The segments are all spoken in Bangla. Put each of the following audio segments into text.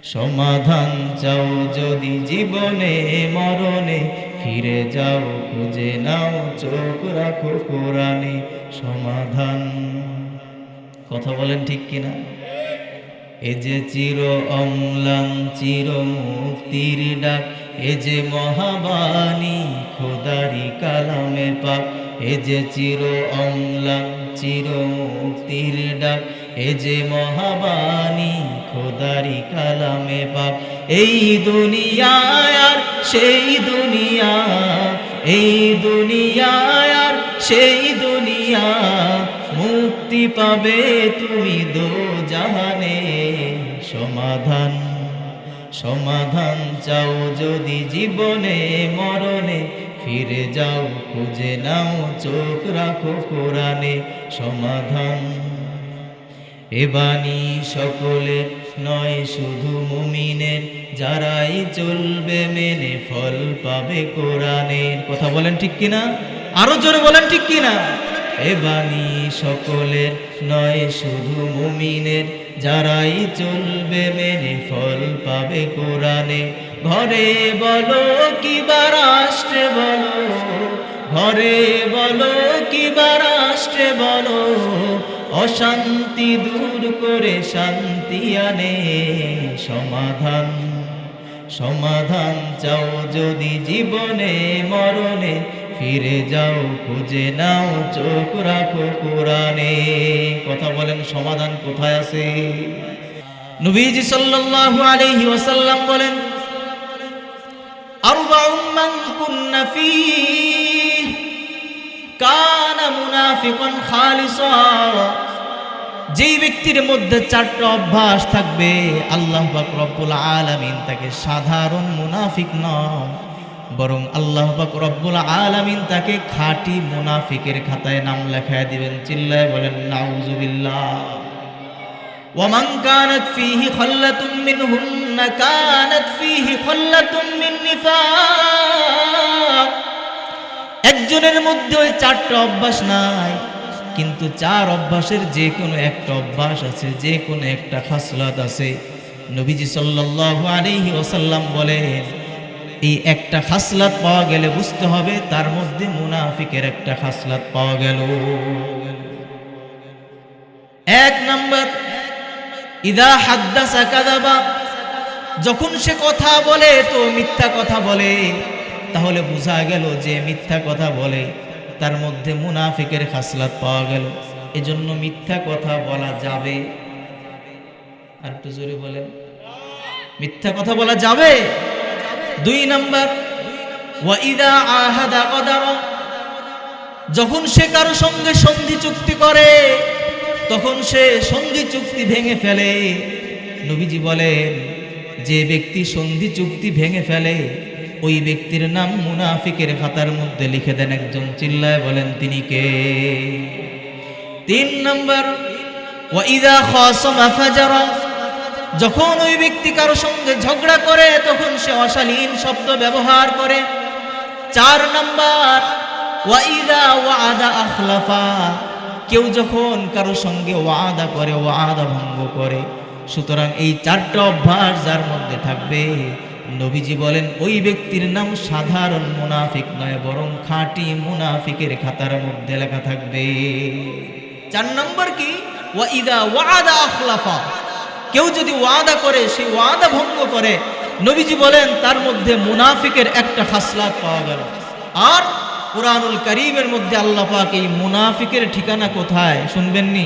সমাধান চাও যদি জীবনে মরণে, ফিরে যাও খুঁজে নাও চোখ রাখো কোরআনে সমাধান। কথা বলেন ঠিক কিনা? এ যে চির অম্লান চির মুক্তির ডাক, এ যে মহাবাণী খোদারি কালামে পাক। এ যে চির অম্লান চির মুক্তির ডাক, এ যে মহাবাণী খোদারি কালামে পাক। এই দুনিয়ায় আর সেই দুনিয়া, এই দুনিয়ায় আর সেই দুনিয়া, মুক্তি পাবে তুমি দো জাহানে সমাধান। সমাধান চাও যদি জীবনে মরণে, ফিরে যাও খুঁজে নাও চোখ রাখো কোরআনে সমাধান। এ বাণী সকলের নয় শুধু মুমিনের, যারাই চলবে মেনে ফল পাবে কোরআনের। কথা বলেন ঠিক কিনা? আরো জোরে বলেন ঠিক কিনা? এ বাণী সকলের নয় শুধু মুমিনের, যারাই চলবে মেনে ফল পাবে কোরআনে। ঘরে বলো কিবা রাষ্ট্রে বলো, ঘরে বলো কিবা রাষ্ট্রে বলো, অশান্তি দূর করে শান্তি আনে সমাধান। সমাধান চাও যদি জীবনে মরণে, ফিরে যাও খুঁজে নাও চোখ রাখো কোরআনে। কথা বলেন সমাধান কোথায় আছে? নবীজি সাল্লাল্লাহু আলাইহি ওয়াসাল্লাম বলেন, আরবাউম মান কুন্না ফীহি কানা মুনাফিকান খালিসা। যেই ব্যক্তির মধ্যে চারটা অভ্যাস থাকবে, আল্লাহ পাক রব্বুল আলামিন তাকে সাধারণ মুনাফিক নয়, বরং আল্লাহ পাক রব্বুল আলামিন তাকে খাঁটি মুনাফিকের খাতায় নাম লেখায় দিবেন। চিল্লায় বলেন নাউজুবিল্লাহ। ওয়া মান কানাত ফীহি খাল্লাতুম মিনহুন্না কানাত ফীহি খাল্লাতুম মিন নিফাক। একজনের মধ্যে ওই চারটা অভ্যাস নাই, কিন্তু চার অভ্যাসের যে কোনো একটা অভ্যাস আছে, যে কোনো একটা খাসলাত আছে। নবীজি সাল্লাল্লাহু আলাইহি ওয়াসাল্লাম বলেন, এই একটা খাসলাত পাওয়া গেলে বুঝতে হবে তার মধ্যে মুনাফিকের একটা খাসলাত পাওয়া গেল। এক নাম্বার, ইদা হাদ্দাসা কাযাবা। যখন সে কথা বলে তো মিথ্যা কথা বলে, তাহলে বোঝা গেল যে মিথ্যা কথা বলে, তার মধ্যে মুনাফিকের খাসলাত পাওয়া গেল। এজন্য মিথ্যা কথা বলা যাবে? আর একটু জোরে বলেন, মিথ্যা কথা বলা যাবে? দুই নাম্বার, ওয়া ইদা আহাদা গাদারা। যখন সে কারো সঙ্গে সন্ধি চুক্তি করে, তখন সে সন্ধি চুক্তি ভেঙে ফেলে। নবীজি বলেন, যে ব্যক্তি সন্ধি চুক্তি ভেঙে ফেলে, ওই ব্যক্তির নাম মুনাফিকের খাতার মধ্যে লিখে দেন একজন। চিল্লায় বলেন তিনি কে? তিন নাম্বার, ওয়া ইদা খাসামা ফাজারা। যখন ওই ব্যক্তি কারো সঙ্গে ঝগড়া করে, তখন সে অশালীন শব্দ ব্যবহার করে। চার নাম্বার, ওয়া ইদা ওয়াদা আখলাফা। কেউ যখন কারো সঙ্গে ওয়াদা করে, ওয়াদা ভঙ্গ করে। সুতরাং এই চারটা অভ্যাস যার মধ্যে থাকবে, নবীজি বলেন ওই ব্যক্তির নাম সাধারণ মুনাফিক নয়, বরং খাঁটি মুনাফিকের খাতার মধ্যে লেখা থাকবে। চার নম্বর কি? ওয়া ইদা ওয়াদা আখলাফা। কেউ যদি ওয়াদা করে, সেই ওয়াদা ভঙ্গ করে, নবীজি বলেন তার মধ্যে মুনাফিকের একটা খাসলাত পাওয়া গেল। আর কুরআনুল কারীমের মধ্যে আল্লাহ পাক এই মুনাফিকের ঠিকানা কোথায় শুনবেননি?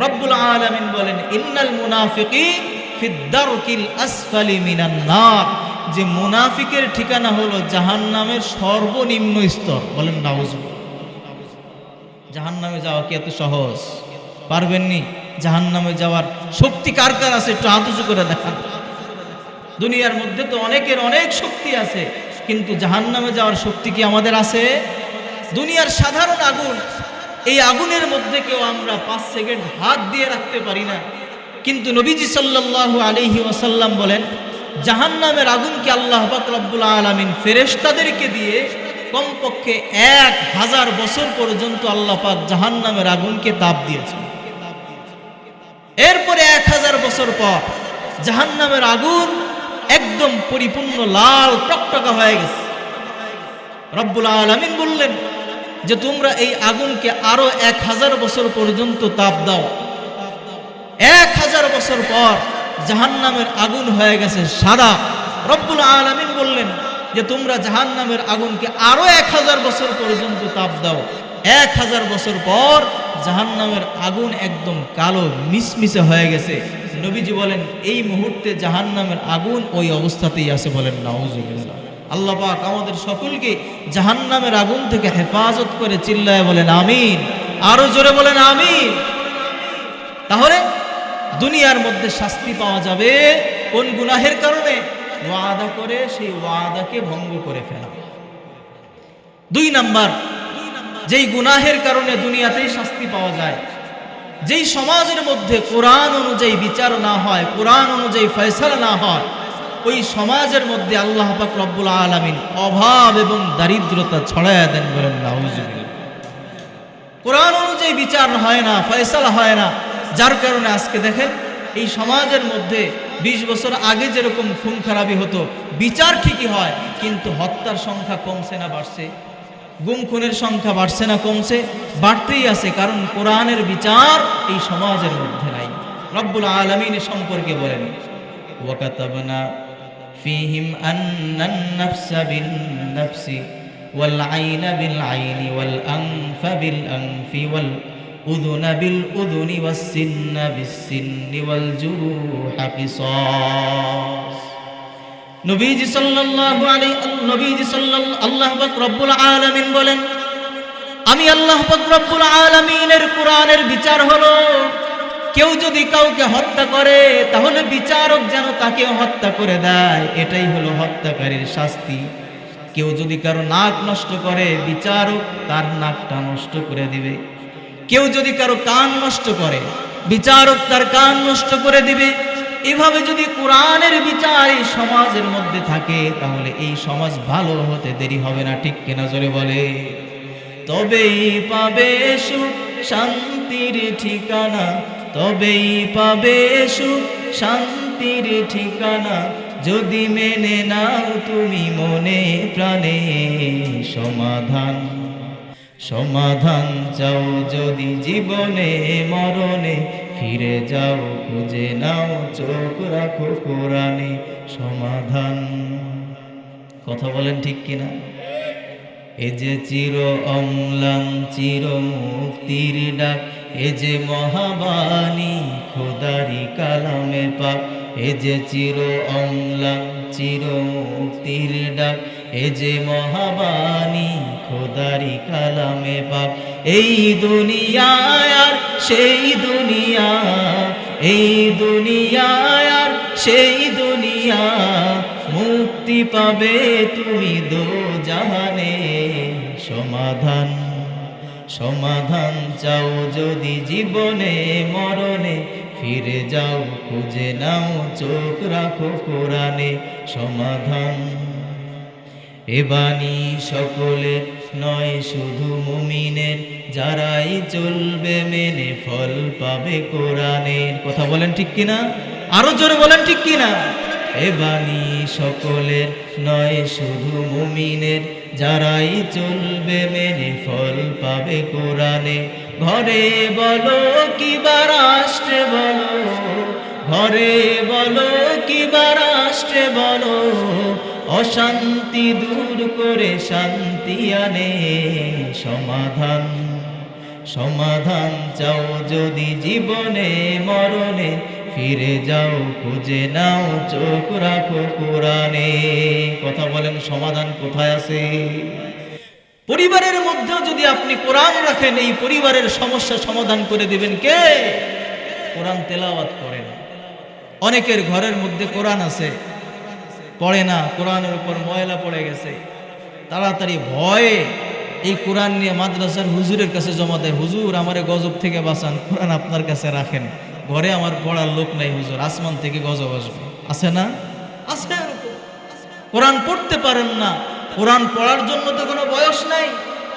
রব্বুল আলামিন বলেন, ইন্নাল মুনাফিকিন ফিদ দারকিল আসফালি মিনান নার। যে মুনাফিকের ঠিকানা হলো জাহান্নামের সর্বনিম্ন স্তর। বলেন নাউজুবিল্লাহ। জাহান্নামে যাওয়া কি এত সহজ? পারবেননি? জাহান্নামে যাওয়ার শক্তি কার কার আছে একটু হাত উঁচু করে দেখান। দুনিয়ার মধ্যে তো অনেকের অনেক শক্তি আছে, কিন্তু জাহান্নামে যাওয়ার শক্তি কি আমাদের আছে? দুনিয়ার সাধারণ আগুন, এই আগুনের মধ্যে কেউ আমরা 5 সেকেন্ড হাত দিয়ে রাখতে পারি না। কিন্তু নবীজি সাল্লাল্লাহু আলাইহি ওয়াসাল্লাম বলেন, জাহান্নামের আগুনকে আল্লাহ পাক রব্বুল আলামিন ফেরেশতাদেরকে দিয়ে কমপক্ষে 1000 বছর পর্যন্ত আল্লাহ পাক জাহান্নামের আগুনকে তাপ দিয়েছেন। এরপরে 1000 বছর পর জাহান্নামের আগুন একদম পরিপূর্ণ লাল টকটকা হয়ে গেছে। রব্বুল আলামিন বললেন যে তোমরা এই আগুনকে আরো 1000 বছর পর্যন্ত তাপ দাও। 1000 বছর পর জাহান্নামের আগুন হয়ে গেছে সাদা। রব্বুল আলামিন বললেন যে তোমরা জাহান্নামের আগুনকে আরো 1000 বছর পর্যন্ত তাপ দাও। 1000 বছর পর জাহান্নামের আগুন একদম কালো মিসমিসে হয়ে গেছে। নবীজি বলেন এই মুহূর্তে জাহান্নামের আগুন ওই অবস্থাতেই আছে, বলেন নাউজুবিল্লাহ। আল্লাহ পাক আমাদের সকলকে জাহান্নামের আগুন থেকে হেফাজত করে, চিল্লায় বলেন আমিন, আরো জোরে বলেন আমিন। তাহলে দুনিয়ার মধ্যে শাস্তি পাওয়া যাবে কোন গুনাহের কারণে? ওয়াদা করে সেই ওয়াদাকে ভঙ্গ করে ফেলা। 2 নাম্বার, যেই গুনাহের কারণে দুনিয়াতেই শাস্তি পাওয়া যায়, যেই সমাজের মধ্যে কোরআন অনুযায়ী বিচার না হয়, কোরআন অনুযায়ী ফয়সালা না হয়, ওই সমাজের মধ্যে আল্লাহ পাক রব্বুল আলামিন অভাব এবং দারিদ্রতা ছড়ায়া দেন, বলেন নাউজুবিল্লাহ। কোরআন অনুযায়ী বিচার হয় না, ফয়সালা হয় না, যার কারণে আজকে দেখেন এই সমাজের মধ্যে 20 বছর আগে যেরকম খুন খারাপি হতো, বিচার ঠিকই হয়, কিন্তু হত্যার সংখ্যা কমছে না বাড়ছে? গুম খুনের সংখ্যা বাড়ছে না কমছে? বাড়তেই আছে, কারণ কোরআনের বিচার এই সমাজের মধ্যে নাই। রব্বুল আলামিন সম্পর্কে বলেন ওয়াকাতাবনা ফীহিম আন্নান নাফসা বিন নাফসি ওয়াল আইনা বিল আইনি ওয়াল আনফা বিল আনফি ওয়াল উযুনা বিল উযুনি ওয়াস সিন্না বিস সিন্নি ওয়াল জুরুহা কিসাস। নবীজি সাল্লাল্লাহু আলাইহি আল্লাহ পাক রব্বুল আলামিন বলেন আমি আল্লাহ পাক রব্বুল আলামিনের কোরআনের বিচার হলো কেউ যদি কাউকে হত্যা করে তাহলে বিচারক যেন তাকে হত্যা করে দেয়, এটাই হলো হত্যাকারীর শাস্তি। কেউ যদি কারো নাক নষ্ট করে বিচারক তার নাকটা নষ্ট করে দিবে। কেউ যদি কারো কান নষ্ট করে বিচারক তার কান নষ্ট করে দিবে। এভাবে যদি কোরআনের বিচার এই সমাজের মধ্যে থাকে তাহলে এই সমাজ ভালো হতে দেরি হবে না, ঠিক কিনা জোরে বলে? তবেই পাবে সুখ শান্তির ঠিকানা, তবেই পাবে সুখ শান্তির ঠিকানা, যদি মেনে নাও তুমি মনে প্রাণে সমাধান। সমাধান চাও যদি জীবনে মরণে, ফিরে যাও খুঁজে নাও চোখ রাখো কোরআনে সমাধান। কথা বলেন ঠিক কিনা? এ যে চির অম্লান চির মুক্তির ডাক, এ যে মহাবাণী খোদারি কালামে পাক। এ যে চির অম্লান চির মুক্তির ডাক, এ যে মহাবাণী খোদারি কালামে পাক। এই দুনিয়ায় আর সেই দুনিয়া, এই দুনিয়ায় আর সেই দুনিয়া, মুক্তি পাবে তুমি দোজাহানে সমাধান। সমাধান চাও যদি জীবনে মরণে, ফিরে যাও খুঁজে নাও চোখ রাখো কোরআনে সমাধান। এ বাণী সকলে নয় শুধু মুমিনের, যারাই চলবে মেনে ফল পাবে কোরআনের। কথা বলেন ঠিক কিনা? আরো জোরে বলেন ঠিক কিনা? এ বাণী সকলের নয় শুধু মুমিনের, যারাই চলবে মেনে ফল পাবে কোরআনে। ঘরে বলো কিবা রাষ্ট্রে বলো, ঘরে বলো কিবা রাষ্ট্রে বলো, অশান্তি দূর করে শান্তি আনে সমাধান। সমাধান চাও যদি জীবনে মরণে, ফিরে যাও খুঁজে নাও চোখ রাখো কোরআনে। কথা বলেন সমাধান কোথায় আছে? পরিবারের মধ্যেও যদি আপনি কোরআন রাখেন, এই পরিবারের সমস্যা সমাধান করে দিবেন কে? কোরআন তেলাওয়াত করেন। অনেকের ঘরের মধ্যে কোরআন আছে, পড়ে না, কোরআনের উপর ময়লা পড়ে গেছে, তাড়াতাড়ি ভয়ে এই কোরআন নিয়ে মাদ্রাসার হুজুরের কাছে জমা দেয়। হুজুর আমারে গজব থেকে বাঁচান, কোরআন আপনার কাছে রাখেন, ঘরে আমার পড়ার লোক নাই হুজুর, আসমান থেকে গজব আসবে। আছে না? আছে। কোরআন পড়তে পারেন না, কোরআন পড়ার জন্য তো কোনো বয়স নাই,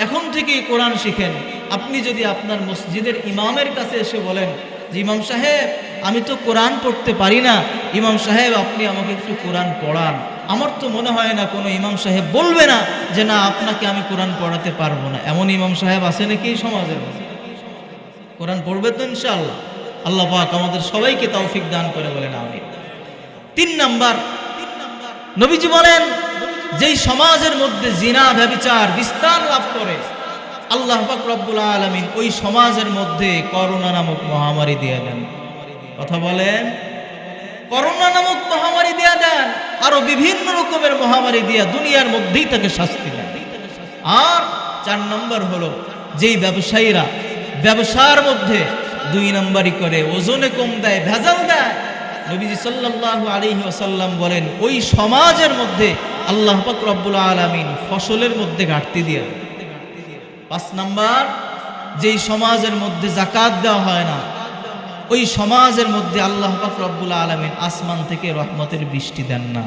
এখন থেকেই কোরআন শিখেন। আপনি যদি আপনার মসজিদের ইমামের কাছে এসে বলেন যে ইমাম সাহেব আমি তো কোরআন পড়তে পারি না, ইমাম সাহেব আপনি আমাকে একটু কোরআন পড়ান। আমার তো মনে হয় না কোনো ইমাম সাহেব বলবে না যে না আপনাকে আমি কোরআন পড়াতে পারবো না। এমন ইমাম সাহেব আছে নাকি এই সমাজের মধ্যে? কোরআন পড়বে তো ইনশাআল্লাহ। আল্লাহ পাক আমাদের সবাইকে তৌফিক দান করে বলেন আমিন। 3 নাম্বার, নবীজি বলেন যেই সমাজের মধ্যে জিনা ব্যভিচার বিস্তার লাভ করে, আল্লাহ পাক রব্বুল আলামিন ওই সমাজের মধ্যে করোনা নামক মহামারী দিয়ে দেন। কথা বলেন, করোনা নামক মহামারী দিয়ে দেন, আরো বিভিন্ন রকমের মহামারী দিয়ে দুনিয়ার মধ্যেই তাকে শাস্তি দেন। আর 4 নম্বর হলো যেই ব্যবসায়ীরা ব্যবসার মধ্যে 2 নম্বরই করে, ওজনে কম দেয়, ভেজাল দেয়, নবীজি সাল্লাল্লাহু আলাইহি ওয়াসাল্লাম বলেন ওই সমাজের মধ্যে আল্লাহ পাক রব্বুল আলামিন ফসলের মধ্যে ঘাটতি দিয়ে দেন। 5 নাম্বার, যেই সমাজের মধ্যে যাকাত দেওয়া হয় না ওই সমাজের মধ্যে আল্লাহ পাক রব্বুল আলামিন আসমান থেকে রহমতের বৃষ্টি দেন না।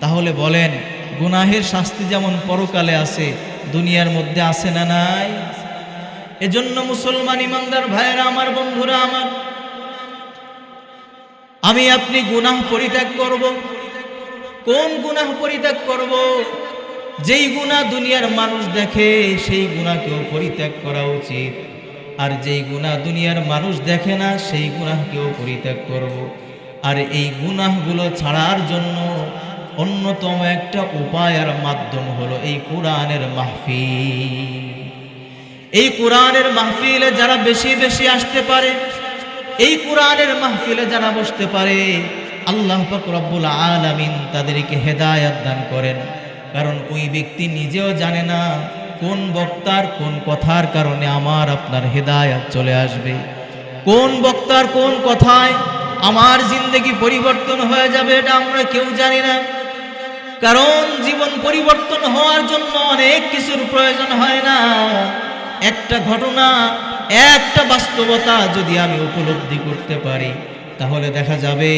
তাহলে বলেন গুনাহের শাস্তি যেমন পরকালে আছে, দুনিয়ার মধ্যে আছে না নাই? এজন্য মুসলমান ইমানদার ভাইয়েরা আমার, বন্ধুরা আমার, আমি আপনি গুনাহ পরিত্যাগ করব। কোন গুনাহ পরিত্যাগ করব? যেই গুনাহ দুনিয়ার মানুষ দেখে সেই গুনাহকেও পরিত্যাগ করা উচিত, আর যেই গুনাহ দুনিয়ার মানুষ দেখে না সেই গুনাহকেও পরিত্যাগ করব। আর এই গুনাহগুলো ছাড়ার জন্য অন্যতম একটা উপায় আর মাধ্যম হলো এই কোরআনের মাহফিল। এই কোরআনের মাহফিলে যারা বেশি বেশি আসতে পারে, এই কোরআনের মাহফিলে যারা বসতে পারে, আল্লাহ পাক রব্বুল আলামিন তাদেরকে হেদায়েত দান করেন। কারণ ওই ব্যক্তি নিজেও জানে না কোন বক্তার কোন কথার কারণে আমার আপনার হেদায়েত চলে আসবে, কোন বক্তার কোন কথায় আমার জিন্দেগি পরিবর্তন হয়ে যাবে, এটা আমরা কেউ জানি না। কারণ জীবন পরিবর্তন হওয়ার জন্য অনেক কিছুর প্রয়োজন হয় না। একটা ঘটনা, একটা বাস্তবতা যদি আমি উপলব্ধি করতে পারি, তাহলে দেখা যাবে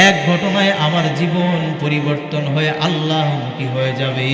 এক ঘটনায় আমার জীবন পরিবর্তন হয়ে আল্লাহমুখী হয়ে যাবে।